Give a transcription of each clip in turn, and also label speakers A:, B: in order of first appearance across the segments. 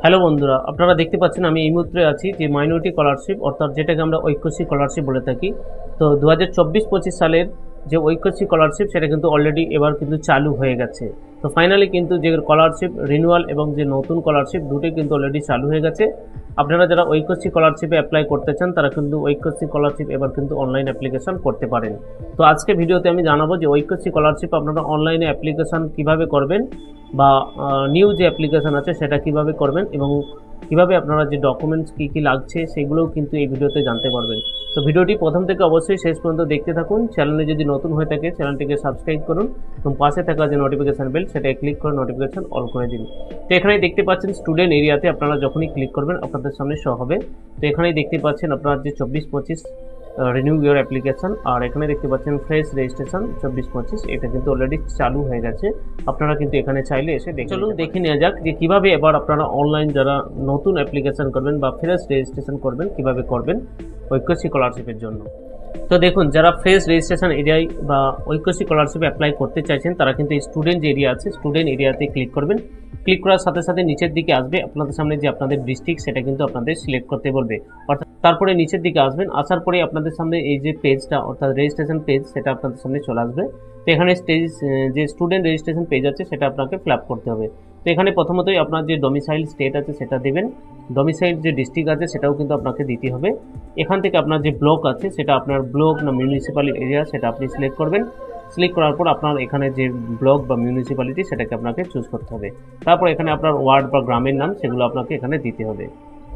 A: Hello বন্ধুরা, আপনারা দেখতে পাচ্ছেন আমি এই মুহূর্তে আছি যে মাইনরিটি স্কলারশিপ অর্থাৎ যেটাকে আমরা ঐক্যশ্রী স্কলারশিপ বলে থাকি। তো 2024-25 সালের যে ঐক্যশ্রী স্কলারশিপ সেটা কিন্তু অলরেডি এবার কিন্তু চালু হয়ে গেছে। তো ফাইনালি কিন্তু যে স্কলারশিপ রিনিউয়াল এবং যে নতুন স্কলারশিপ দুটোই কিন্তু অলরেডি চালু হয়ে গেছে। আপনারা যারা ঐক্যশ্রী স্কলারশিপে অ্যাপ্লাই করতে চান তারা কিন্তু ঐক্যশ্রী স্কলারশিপ এবার কিন্তু অনলাইন অ্যাপ্লিকেশন করতে পারেন। তো আজকে ভিডিওতে আমি জানাবো যে ঐক্যশ্রী স্কলারশিপ আপনারা অনলাইনে অ্যাপ্লিকেশন কিভাবে করবেন বা নিউ যে অ্যাপ্লিকেশন আছে সেটা কিভাবে করবেন এবং কিভাবে আপনারা যে ডকুমেন্টস কী লাগছে সেগুলোও কিন্তু এই ভিডিওতে জানতে পারবেন। তো ভিডিওটি প্রথম থেকে অবশ্যই শেষ পর্যন্ত দেখতে থাকুন। চ্যানেলে যদি নতুন হয়ে থাকে চ্যানেলটিকে সাবস্ক্রাইব করুন এবং পাশে থাকা যে নোটিফিকেশান বেল সেটাই ক্লিক করে নোটিফিকেশান অল করে দিন। তো এখানেই দেখতে পাচ্ছেন স্টুডেন্ট এরিয়াতে আপনারা যখনই ক্লিক করবেন আপনাদের সামনে শো হবে। তো এখানেই দেখতে পাচ্ছেন আপনার যে 24-25 রিনিউ ইউর অ্যাপ্লিকেশন, আর এখানে দেখতে পাচ্ছেন ফ্রেশ রেজিস্ট্রেশন 24-25, এটা কিন্তু অলরেডি চালু হয়ে গেছে। আপনারা কিন্তু এখানে চাইলে এসে চলুন দেখে নেওয়া যাক যে কীভাবে এবার আপনারা অনলাইন যারা নতুন অ্যাপ্লিকেশন করবেন বা ফ্রেশ রেজিস্ট্রেশন করবেন কীভাবে করবেন ঐক্যশ্রী স্কলারশিপের জন্য। তো দেখুন, যারা ফ্রেশ রেজিস্ট্রেশন এরিয়ায় বা ঐক্যশ্রী স্কলারশিপে অ্যাপ্লাই করতে চাইছেন তারা কিন্তু এই স্টুডেন্ট যে এরিয়া আছে স্টুডেন্ট এরিয়াতে ক্লিক করবেন। ক্লিক করার সাথে সাথে নিচের দিকে আসবে আপনাদের সামনে যে আপনাদের ডিস্ট্রিক্ট সেটা কিন্তু আপনাদের সিলেক্ট করতে বলবে। অর্থাৎ তারপরে নিচের দিকে আসবেন, আসার পরে আপনাদের সামনে এই যে পেজটা অর্থাৎ রেজিস্ট্রেশন পেজ সেটা আপনাদের সামনে চলে আসবে। তো এখানে যে স্টুডেন্ট রেজিস্ট্রেশন পেজ আছে সেটা আপনাকে ফিল আপ করতে হবে। তো এখানে প্রথমতই আপনার যে ডোমিসাইল স্টেট আছে সেটা দেবেন, ডোমিসাইল যে ডিস্ট্রিক্ট আছে সেটাও কিন্তু আপনাকে দিতে হবে। এখান থেকে আপনার যে ব্লক আছে সেটা আপনার ব্লক না মিউনিসিপ্যালিটি এরিয়া সেটা আপনি সিলেক্ট করবেন। সিলেক্ট করার পর আপনার এখানে যে ব্লক বা মিউনিসিপ্যালিটি সেটাকে আপনাকে চুজ করতে হবে। তারপর এখানে আপনার ওয়ার্ড বা গ্রামের নাম সেগুলো আপনাকে এখানে দিতে হবে।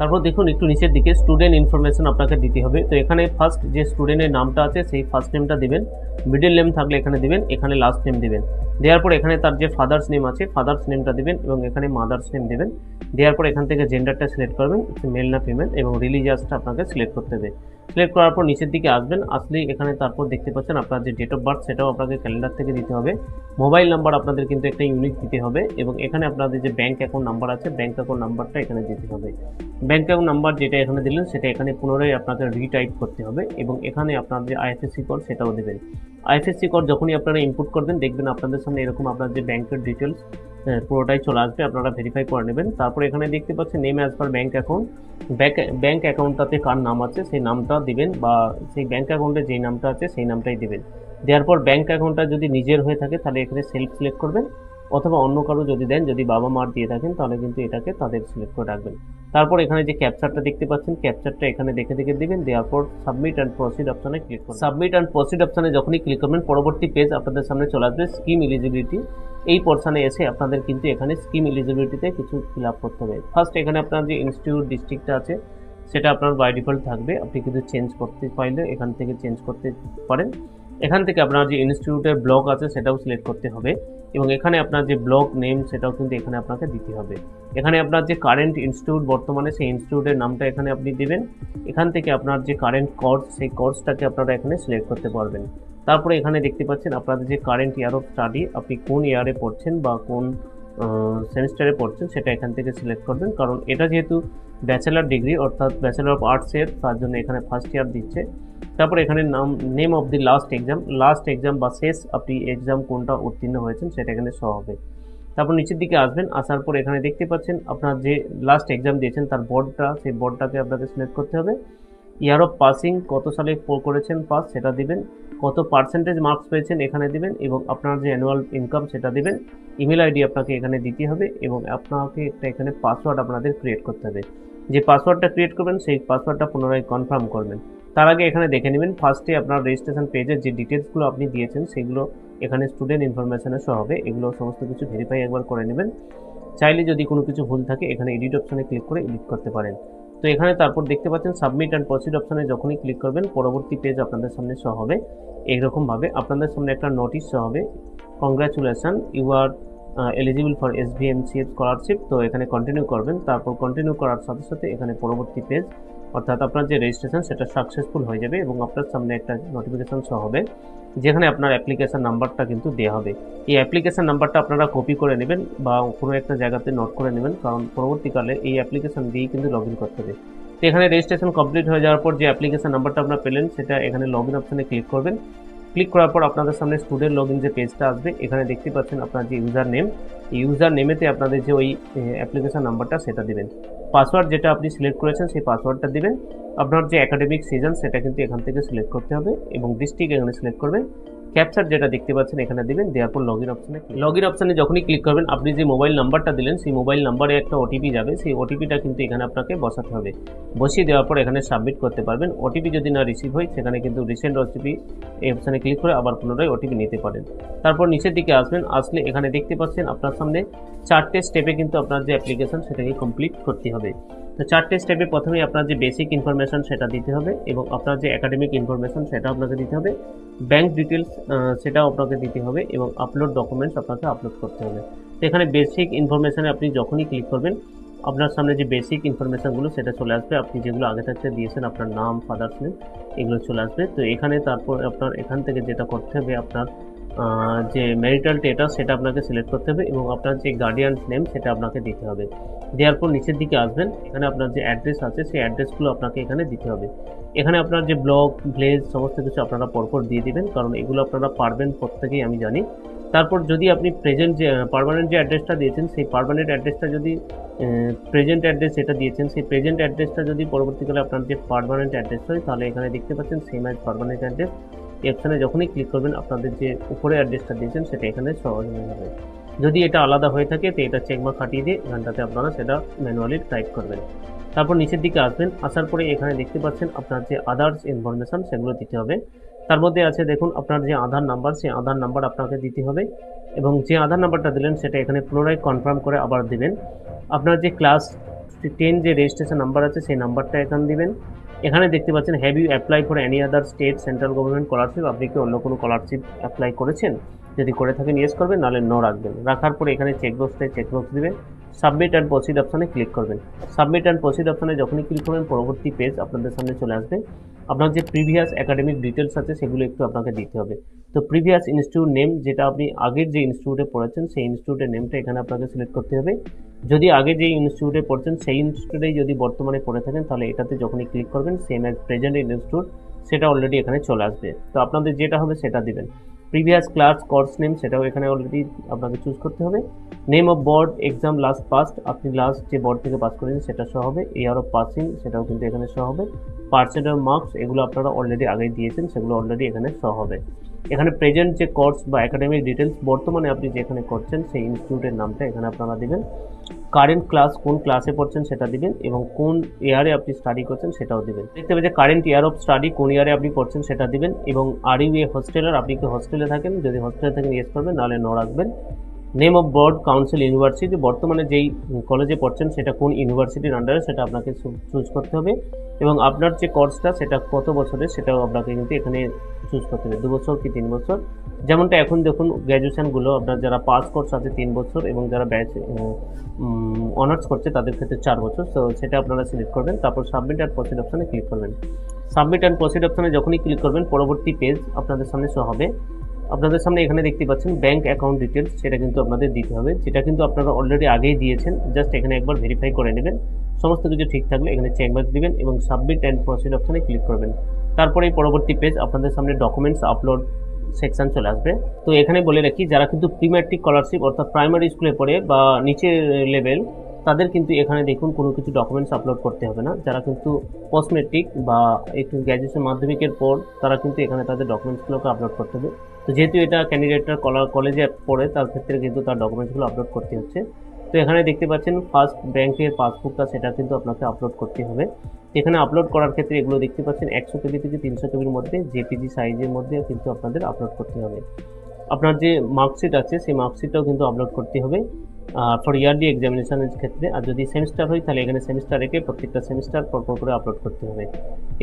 A: তারপর দেখুন একটু নিচের দিকে স্টুডেন্ট ইনফরমেশন আপনাকে দিতে হবে। তো এখানে ফার্স্ট যে স্টুডেন্টের নামটা আছে সেই ফার্স্ট নেমটা দিবেন, মিডল নেম থাকলে এখানে দিবেন, এখানে লাস্ট নেম দিবেন। দেওয়ার পর এখানে তার যে ফাদার্স নেম আছে ফাদার্স নেমটা দিবেন এবং এখানে মাদার্স নেম দিবেন। দেওয়ার পর এখান থেকে জেন্ডারটা সিলেক্ট করবেন, মেল না ফিমেল, এবং রিলিজিয়াসটা আপনাকে সিলেক্ট করতে হবে। সিলেক্ট করার পর নিচের দিকে আসবেন, আসলেই এখানে তারপর দেখতে পাচ্ছেন আপনার যে ডেট অফ বার্থ সেটাও আপনাকে ক্যালেন্ডার থেকে দিতে হবে। মোবাইল নাম্বার আপনাদের কিন্তু একটা ইউনিক দিতে হবে এবং এখানে আপনাদের যে ব্যাঙ্ক অ্যাকাউন্ট নাম্বার আছে ব্যাঙ্ক অ্যাকাউন্ট নাম্বারটা এখানে দিতে হবে। ব্যাঙ্ক অ্যাকাউন্ট নাম্বার যেটা এখানে দিলেন সেটা এখানে পুনরায় আপনাকে রিটাইপ করতে হবে এবং এখানে আপনার যে আইএফএসসি কোড সেটাও দেবেন। আইএফএসসি কোড যখনই আপনারা ইনপুট করবেন দেখবেন আপনাদের সামনে এরকম আপনার যে ব্যাংকের ডিটেলস পুরোটাই চলে আসবে, আপনারা ভেরিফাই করে নেবেন। তারপর এখানে দেখতে পাচ্ছেন name as per bank account, bank অ্যাকাউন্টটাতে কার নাম আছে সেই নামটা দিবেন বা সেই ব্যাঙ্ক অ্যাকাউন্টে যেই নামটা আছে সেই নামটাই দিবেন। দেওয়ার পর ব্যাঙ্ক অ্যাকাউন্টটা যদি নিজের হয়ে থাকে তাহলে এখানে সেলফ সিলেক্ট করবেন, অথবা অন্য কারো যদি দেন, যদি বাবা মার দিয়ে থাকেন তাহলে কিন্তু এটাকে তাদের সিলেক্ট করে রাখবেন। তারপর এখানে যে ক্যাপচারটা দেখতে পাচ্ছেন ক্যাপচারটা এখানে দেখে দিবেন। দেওয়ার পর সাবমিট অ্যান্ড প্রসিড অপশনে ক্লিক করুন। সাবমিট অ্যান্ড প্রসিড অপশনে যখনই ক্লিক করবেন পরবর্তী পেজ আপনাদের সামনে চলে আসবে স্কিম এলিজিবিলিটি। এই পোর্শনে এসে আপনাদের কিন্তু এখানে স্কিম এলিজিবিলিটিতে কিছু ফিল আপ করতে হবে। ফার্স্ট এখানে আপনার যে ইনস্টিটিউট ডিস্ট্রিক্টটা আছে সেটা আপনার বাই ডিফল্ট থাকবে, আপনি কিন্তু চেঞ্জ করতে পারলে এখান থেকে চেঞ্জ করতে পারেন। এখান থেকে আপনার যে ইনস্টিটিউটের ব্লক আছে সেটাও সিলেক্ট করতে হবে এবং এখানে আপনার যে ব্লক নেম সেটাও কিন্তু এখানে আপনাকে দিতে হবে। এখানে আপনার যে কারেন্ট ইনস্টিটিউট বর্তমানে সেই ইনস্টিটিউটের নামটা এখানে আপনি দেবেন। এখান থেকে আপনার যে কারেন্ট কোর্স সেই কোর্সটাকে আপনারা এখানে সিলেক্ট করতে পারবেন। তারপরে এখানে দেখতে পাচ্ছেন আপনাদের যে কারেন্ট ইয়ার অফ স্টাডি, আপনি কোন ইয়ারে পড়ছেন বা কোন সেমিস্টারে পড়ছেন সেটা এখান থেকে সিলেক্ট করবেন, কারণ এটা যেহেতু ব্যাচেলার ডিগ্রি অর্থাৎ ব্যাচেলার অফ আর্টসের, তার জন্য এখানে ফার্স্ট ইয়ার দিচ্ছে। তারপর এখানে name of the last exam বা শেষ আপনি এক্সাম কোনটা উত্তীর্ণ হয়েছেন সেটা এখানে শো হবে। তারপর নিচের দিকে আসবেন, আসার পর এখানে দেখতে পাচ্ছেন আপনার যে লাস্ট এক্সাম দিয়েছেন তার বোর্ডটা, সেই বোর্ডটাকে আপনাকে সিলেক্ট করতে হবে। ইয়ার অফ পাসিং কত সালে করেছেন পাস সেটা দিবেন, কত পার্সেন্টেজ মার্কস পেয়েছেন এখানে দিবেন এবং আপনার যে অ্যানুয়াল ইনকাম সেটা দিবেন। ইমেল আইডি আপনাকে এখানে দিতে হবে এবং আপনাকে একটা এখানে পাসওয়ার্ড আপনাদের ক্রিয়েট করতে হবে। যে পাসওয়ার্ডটা ক্রিয়েট করবেন সেই পাসওয়ার্ডটা পুনরায় কনফার্ম করবেন। তার আগে এখানে দেখে নেবেন ফার্স্টে আপনার রেজিস্ট্রেশন পেজের যে ডিটেলসগুলো আপনি দিয়েছেন সেগুলো এখানে স্টুডেন্ট ইনফরমেশনে শো হবে, এগুলো সমস্ত কিছু ভেরিফাই একবার করে নেবেন। চাইলে যদি কোনো কিছু ভুল থাকে এখানে এডিট অপশনে ক্লিক করে এডিট করতে পারেন। তো এখানে তারপর দেখতে পাচ্ছেন সাবমিট অ্যান্ড প্রসিড অপশনে যখনই ক্লিক করবেন পরবর্তী পেজ আপনাদের সামনে শো হবে। এইরকমভাবে আপনাদের সামনে একটা নোটিশ শো হবে, congratulation you are eligible for SVMCF scholarship. তো এখানে কন্টিনিউ করবেন। তারপর কন্টিনিউ করার সাথে সাথে এখানে পরবর্তী পেজ অর্থাৎ আপনার যে রেজিস্ট্রেশন সেটা সাকসেসফুল হয়ে যাবে এবং আপনার সামনে একটা নোটিফিকেশান শো হবে যেখানে আপনার অ্যাপ্লিকেশান নাম্বারটা কিন্তু দেওয়া হবে। এই অ্যাপ্লিকেশান নাম্বারটা আপনারা কপি করে নেবেন বা কোনো একটা জায়গাতে নোট করে নেবেন, কারণ পরবর্তীকালে এই অ্যাপ্লিকেশান দিয়েই কিন্তু লগ ইন করতে হবে। তো এখানে রেজিস্ট্রেশন কমপ্লিট হয়ে যাওয়ার পর যে অ্যাপ্লিকেশান নাম্বারটা আপনারা পেলেন সেটা এখানে লগ ইন অপশানে ক্লিক করবেন। ক্লিক করার পর আপনাদের সামনে স্টুডেন্ট লগ ইন যে পেজটা আসবে, এখানে দেখতে পাচ্ছেন আপনার যে ইউজার নেম ইউজার নেমেতে আপনাদের যে ওই অ্যাপ্লিকেশন নাম্বারটা সেটা দিবেন। পাসওয়ার্ড যেটা আপনি সিলেক্ট করেছেন সেই পাসওয়ার্ডটা দিবেন। আপনার যে একাডেমিক সিজন সেটা কিন্তু এখান থেকে সিলেক্ট করতে হবে এবং ডিস্ট্রিক্ট এখানে সিলেক্ট করবেন। ক্যাপচার যেটা দেখতে পাচ্ছেন এখানে দিবেন, দেওয়ার পর লগইন অপশানে যখনই ক্লিক করবেন আপনি যে মোবাইল নাম্বারটা দিলেন সেই মোবাইল নাম্বারে একটা ওটিপি যাবে, সেই ওটিপিটা কিন্তু এখানে আপনাকে বসাতে হবে। বসিয়ে দেওয়ার পর এখানে সাবমিট করতে পারবেন। ওটিপি যদি না রিসিভ হয় সেখানে কিন্তু রিসেন্ট ওটিপি এই অপশানে ক্লিক করে আবার পুনরায় ওটিপি নিতে পারেন। তারপর নিচের দিকে আসবেন, আসলে এখানে দেখতে পাচ্ছেন আপনার সামনে 4টে স্টেপে কিন্তু আপনার যে অ্যাপ্লিকেশন সেটাকে কমপ্লিট করতে হবে। তো 4টে স্টেপে প্রথমেই আপনার যে বেসিক ইনফরমেশন সেটা দিতে হবে এবং আপনার যে একাডেমিক ইনফরমেশন সেটা আপনাকে দিতে হবে, ব্যাংক ডিটেলস সেটাও আপনাকে দিতে হবে এবং আপলোড ডকুমেন্টস আপনাকে আপলোড করতে হবে। তো এখানে বেসিক ইনফরমেশানে আপনি যখনই ক্লিক করবেন আপনার সামনে যে বেসিক ইনফরমেশানগুলো সেটা চলে আসবে, আপনি যেগুলো আগে থাকতে দিয়েছেন আপনার নাম, ফাদার্স নেম, এগুলো চলে আসবে। তো এখানে তারপর আপনার এখান থেকে যেটা করতে হবে আপনার যে ম্যারিটাল স্ট্যাটাস সেটা আপনাকে সিলেক্ট করতে হবে এবং আপনার যে গার্ডিয়ানস নেম সেটা আপনাকে দিতে হবে। দেওয়ার পর নিচের দিকে আসবেন, এখানে আপনার যে অ্যাড্রেস আছে সেই অ্যাড্রেসগুলো আপনাকে এখানে দিতে হবে। এখানে আপনার যে ব্লক, ভিলেজ সমস্ত কিছু আপনারা পরপর দিয়ে দিবেন, কারণ এগুলো আপনারা পারবেন প্রত্যেকেই আমি জানি। তারপর যদি আপনি প্রেজেন্ট যে পার্মানেন্ট যে অ্যাড্রেসটা দিয়েছেন সেই পার্মানেন্ট অ্যাড্রেসটা যদি প্রেজেন্ট অ্যাড্রেস যেটা দিয়েছেন সেই প্রেজেন্ট অ্যাড্রেসটা যদি পরবর্তীকালে আপনার যে পার্মানেন্ট অ্যাড্রেস হয় তাহলে এখানে দেখতে পাচ্ছেন সেম অ্যাজ পার্মানেন্ট অ্যাড্রেস। এখানে যখনই ক্লিক করবেন আপনাদের যে উপরে অ্যাড্রেসটা দিয়েছেন সেটা এখানে সহজ হয়ে যাবে। যদি এটা আলাদা হয়ে থাকে তো এটা চেকমার্ক কাটিয়ে দিয়ে এখানটাতে আপনারা সেটা ম্যানুয়ালি টাইপ করবেন। তারপর নিচের দিকে আসবেন, আসার পরে এখানে দেখতে পাচ্ছেন আপনার যে আদার্স ইনফরমেশান সেগুলো দিতে হবে। তার মধ্যে আছে দেখুন আপনার যে আধার নাম্বার, সেই আধার নাম্বার আপনাকে দিতে হবে এবং যে আধার নাম্বারটা দিলেন সেটা এখানে পুনরায় কনফার্ম করে আবার দিবেন। আপনার যে ক্লাস 10 যে রেজিস্ট্রেশন নাম্বার আছে সেই নাম্বারটা এখানে দিবেন। এখানে দেখতে পাচ্ছেন have you apply for any other state central government scholarship, আপনি কি অন্য কোনো স্কলারশিপ অ্যাপ্লাই করেছেন? যদি করে থাকেন ইয়েস করবেন, নাহলে নো রাখবেন। রাখার পরে এখানে চেকবক্স দিবেন, সাবমিট অ্যান্ড প্রসিড অপশানে ক্লিক করবেন। সাবমিট অ্যান্ড প্রসিড অপশানে যখনই ক্লিক করবেন পরবর্তী পেজ আপনাদের সামনে চলে আসবে। আপনার যে প্রিভিয়াস একাডেমিক ডিটেলস আছে সেগুলো একটু আপনাকে দিতে হবে। তো প্রিভিয়াস ইনস্টিটিউট নেম যেটা আপনি আগের যে ইনস্টিটিউটে পড়েছেন সেই ইনস্টিটিউটের নেমটা এখানে আপনাকে সিলেক্ট করতে হবে। যদি আগে যে ইনস্টিটিউটে পড়ছেন সেই ইনস্টিটিউটেই যদি বর্তমানে পড়ে থাকেন তাহলে এটাতে যখনই ক্লিক করবেন সেম অ্যাজ প্রেজেন্ট ইনস্টিটিউট সেটা অলরেডি এখানে চলে আসবে। তো আপনাদের যেটা হবে সেটা দিবেন। প্রিভিয়াস ক্লাস কোর্স নেম সেটাও এখানে অলরেডি আপনাকে চুজ করতে হবে। Name of board, exam last past, আপনি লাস্ট যে বোর্ড থেকে পাস করেছেন সেটা শো হবে। ইয়ার অফ পাসিং সেটাও কিন্তু এখানে শো হবে। পার্সেন্ট অফ মার্কস এগুলো আপনারা অলরেডি আগেই দিয়েছেন, সেগুলো অলরেডি এখানে শো হবে। এখানে প্রেজেন্ট যে কোর্স বা একাডেমিক ডিটেলস বর্তমানে আপনি যেখানে করছেন সেই ইনস্টিটিউটের নামটা এখানে আপনারা দিবেন। কারেন্ট ক্লাস কোন ক্লাসে পড়ছেন সেটা দিবেন এবং কোন ইয়ারে আপনি স্টাডি করছেন সেটাও দিবেন। দেখতে পাবেন যে কারেন্ট ইয়ার অফ স্টাডি কোন ইয়ারে আপনি পড়ছেন সেটা দিবেন এবং আর ইউ এ হোস্টেলার, আপনি কি হোস্টেলে থাকেন? যদি হোস্টেলে থাকেন ইয়েস করবেন, নাহলে নো রাখবেন। Name of board council university, বর্তমানে যেই কলেজে পড়ছেন সেটা কোন ইউনিভার্সিটির আন্ডারে সেটা আপনাকে চুজ করতে হবে এবং আপনার যে কোর্সটা সেটা কত বছরের সেটাও আপনাকে কিন্তু এখানে চুজ করতে হবে, 2 বছর কি 3 বছর। যেমনটা এখন দেখুন গ্র্যাজুয়েশনগুলো আপনার যারা পাস কোর্স আছে 3 বছর এবং যারা ব্যাচ অনার্স করছে তাদের ক্ষেত্রে 4 বছর। তো সেটা আপনারা সিলেক্ট করবেন, তারপর সাবমিট অ্যান্ড প্রসিড অপশানে ক্লিক করবেন। সাবমিট অ্যান্ড প্রসিড অপশানে যখনই ক্লিক করবেন পরবর্তী পেজ আপনাদের সামনে শো হবে। আপনাদের সামনে এখানে দেখতে পাচ্ছেন ব্যাংক অ্যাকাউন্ট ডিটেলস, সেটা কিন্তু আপনাদের দিতে হবে, যেটা কিন্তু আপনারা অলরেডি আগেই দিয়েছেন। জাস্ট এখানে একবার ভেরিফাই করে নেবেন, সমস্ত কিছু ঠিক থাকলে এখানে চেকমার্ক দিবেন এবং সাবমিট অ্যান্ড প্রসিড অপশানে ক্লিক করবেন। তারপরে পরবর্তী পেজ আপনাদের সামনে ডকুমেন্টস আপলোড সেকশন চলে আসবে। তো এখানে বলে রাখি যারা কিন্তু প্রি ম্যাট্রিক স্কলারশিপ অর্থাৎ প্রাইমারি স্কুলে পড়ে বা নিচের লেভেল তাদের কিন্তু এখানে দেখুন কোনো কিছু ডকুমেন্টস আপলোড করতে হবে না। যারা কিন্তু পোস্ট ম্যাট্রিক বা একটু গ্র্যাজুয়েশন মাধ্যমিকের পর তারা কিন্তু এখানে তাদের ডকুমেন্টসগুলোকে আপলোড করতে হবে। তো যেহেতু এটা ক্যান্ডিডেটরা কলেজে পড়ে তার ক্ষেত্রে কিন্তু তার ডকুমেন্টসগুলো আপলোড করতে হচ্ছে। তো এখানে দেখতে পাচ্ছেন ফার্স্ট ব্যাংকের পাসবুকটা সেটা কিন্তু আপনাকে আপলোড করতে হবে। এখানে আপলোড করার ক্ষেত্রে এগুলো দেখতে পাচ্ছেন 100 কেবি থেকে 300 কেবির মধ্যে জেপিজি সাইজের মধ্যে কিন্তু আপনাদের আপলোড করতে হবে। আপনার যে মার্কশিট আছে সেই মার্কশিটটাও কিন্তু আপলোড করতে হবে ফর ইয়ারলি এক্সামিনেশনের ক্ষেত্রে। আর যদি সেমিস্টার হয় তাহলে এখানে সেমিস্টার রেখে প্রত্যেকটা সেমিস্টার পরপর করে আপলোড করতে হবে।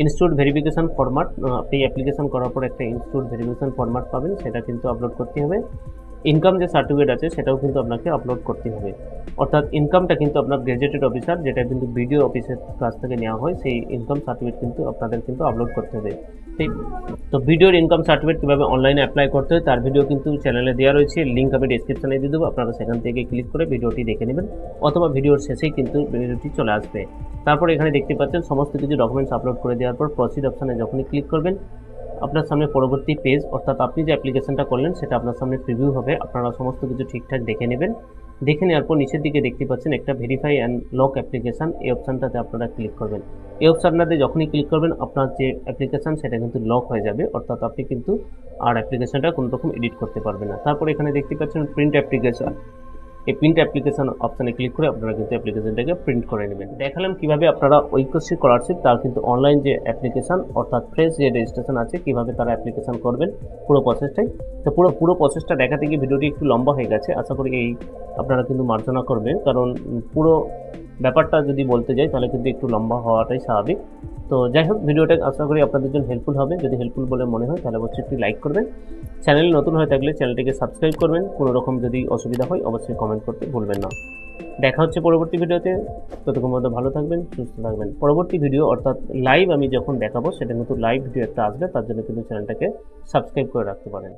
A: ইনস্টিটিউট ভেরিফিকেশন ফরম্যাট, আপনি অ্যাপ্লিকেশন করার পর একটা ইনস্টিটিউট ভেরিফিকেশন ফরম্যাট পাবেন, সেটা কিন্তু আপলোড করতে হবে। ইনকাম যে সার্টিফিকেট আছে সেটাও কিন্তু আপনাকে আপলোড করতে হবে, অর্থাৎ ইনকামটা কিন্তু আপনার গেজেটেড অফিসার যেটা কিন্তু বিডিও অফিসের কাছ থেকে নেওয়া হয় সেই ইনকাম সার্টিফিকেট কিন্তু আপনাদের কিন্তু আপলোড করতে হবে। ঠিক, তো ভিডিওর ইনকাম সার্টিফিকেট কীভাবে অনলাইনে অ্যাপ্লাই করতে হয় তার ভিডিও কিন্তু চ্যানেলে দেওয়া রয়েছে, লিঙ্ক আমি ডিসক্রিপশনে দিয়ে দেবো, আপনারা সেখান থেকে ক্লিক করে ভিডিওটি দেখে নেবেন অথবা ভিডিওর শেষেই কিন্তু ভিডিওটি চলে আসবে। তারপর এখানে দেখতে পাচ্ছেন সমস্ত কিছু ডকুমেন্টস আপলোড করে দেওয়ার পর প্রসিড অপশানে যখনই ক্লিক করবেন আপনার সামনে পরবর্তী পেজ অর্থাৎ আপনি যে অ্যাপ্লিকেশনটা করলেন সেটা আপনার সামনে প্রিভিউ হবে। আপনারা সমস্ত কিছু ঠিকঠাক দেখে নেবেন দেখে নেওয়ার পর নিচের দিকে দেখতে পাচ্ছেন একটা ভেরিফাই অ্যান্ড লক অ্যাপ্লিকেশান, এই অপশানটাতে আপনারা ক্লিক করবেন। এই অপশানটাতে যখনই ক্লিক করবেন আপনার যে অ্যাপ্লিকেশান সেটা কিন্তু লক হয়ে যাবে, অর্থাৎ আপনি কিন্তু আর অ্যাপ্লিকেশানটা কোনো রকম এডিট করতে পারবেন না। তারপর এখানে দেখতে পাচ্ছেন প্রিন্ট অ্যাপ্লিকেশান, এই প্রিন্ট অ্যাপ্লিকেশান অপশানে ক্লিক করে আপনারা কিন্তু অ্যাপ্লিকেশানটাকে প্রিন্ট করে নেবেন। দেখালাম কিভাবে আপনারা ঐক্যশ্রী স্কলারশিপ তার কিন্তু অনলাইন যে অ্যাপ্লিকেশান অর্থাৎ ফ্রেশ যে রেজিস্ট্রেশন আছে কীভাবে তারা অ্যাপ্লিকেশান করবেন পুরো প্রসেসটাই। তো পুরো প্রসেসটা দেখাতে গিয়ে ভিডিওটি একটু লম্বা হয়ে গেছে, আশা করি এই আপনারা কিন্তু মার্জনা করবেন, কারণ পুরো ব্যাপারটা যদি বলতে যাই তাহলে কিন্তু একটু লম্বা হওয়াটাই স্বাভাবিক। তো যাই হোক, ভিডিওটা আশা করি আপনাদের জন্য হেল্পফুল হবে। যদি হেল্পফুল বলে মনে হয় তাহলে অবশ্যই একটি লাইক করবেন, চ্যানেল নতুন হয়ে থাকলে চ্যানেলটিকে সাবস্ক্রাইব করবেন, কোনো রকম যদি অসুবিধা হয় অবশ্যই কমেন্ট করতে ভুলবেন না। দেখা হচ্ছে পরবর্তী ভিডিওতে, ততক্ষণ মধ্যে ভালো থাকবেন, সুস্থ থাকবেন। পরবর্তী ভিডিও অর্থাৎ লাইভ আমি যখন দেখাবো সেটা কিন্তু লাইভ ভিডিও একটা আসবে, তার জন্য কিন্তু চ্যানেলটাকে সাবস্ক্রাইব করে রাখতে পারেন।